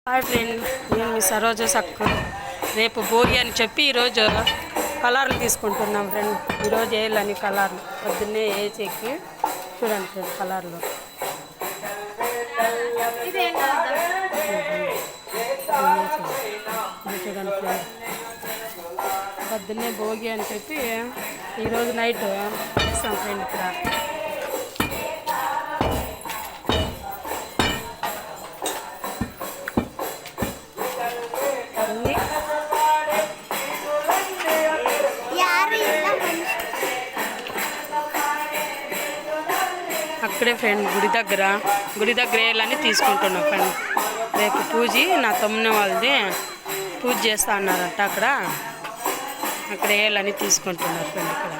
Hi friend, నేను మీ సరోజ సక్కు. రేపు భోగి అని చెప్పి ఈరోజు కలర్లు తీసుకుంటున్నాం ఫ్రెండ్. ఈరోజు వేయాలని కలర్లు పొద్దున్నే వేసేకి చూడండి ఫ్రెండ్ కలర్లు. చూడండి ఫ్రెండ్, పొద్దున్నే భోగి అని చెప్పి ఈరోజు నైట్ వేస్తాం ఫ్రెండ్. ఇక్కడ అక్కడే ఫ్రెండ్ గుడి దగ్గర వేయాలని తీసుకుంటున్నాం ఫ్రెండ్. రేపు పూజ నా తమ్ముని వాళ్ళది పూజ చేస్తా అన్నారంట. అక్కడ వేయాలని తీసుకుంటున్నారు ఫ్రెండ్. ఇక్కడ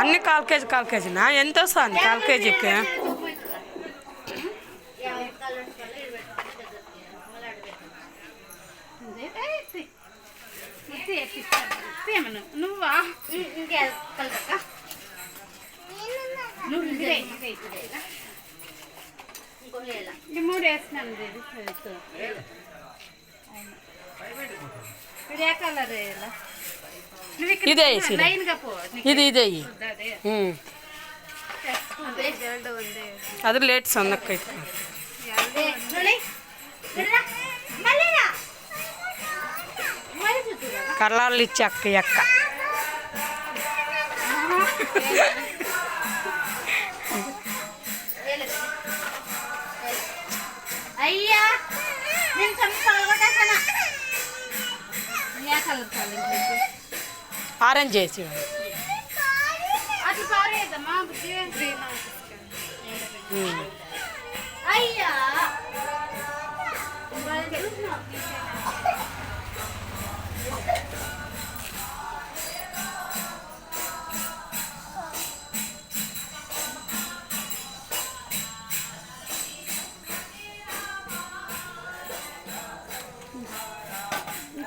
అన్ని కాల్ కేజీనా? ఎంత వస్తుంది కాల్ కేజీకి? నువ్వా మూడు వేసినాను. ఇదే కలర్ ఇదే ఇదే అది లేట్ సన్నక్కైతే కర్లాలు ఇచ్చి అక్క అయ్యా ఆరెంజ్ చేసి అయ్యా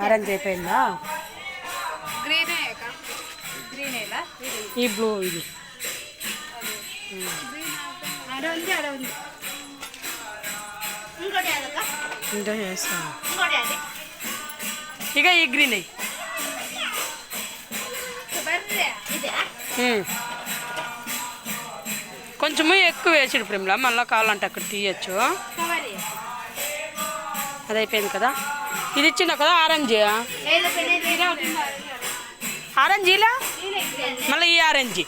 ఆరెంజ్ అయిపోయిందా? ఈ బ్లూ ఇది ఇంకా చేస్తాను. ఇక ఈ గ్రీన్ అయ్యి కొంచెము ఎక్కువ వేసాడు ప్రేమలా, మళ్ళీ కావాలంటే అక్కడ తీయచ్చు. అది అయిపోయింది కదా. ఇది ఇచ్చిన కదా ఆరెంజ్ ఇలా మళ్ళీ ఈ ఆరెంజ్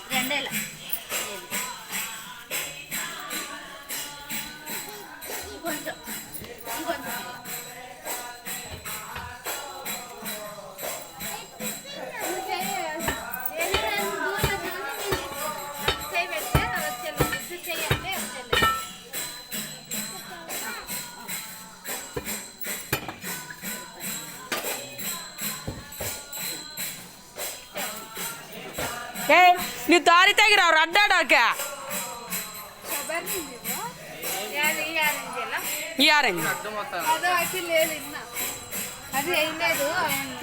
ನೀವು ದಾರಿ ತೆಗಿರ ಅವ್ರು ಅಡ್ಡಾಡೋಕೆ. ఈ ఆరెంజ్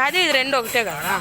అది ఇది రెండు ఒకటే కదా.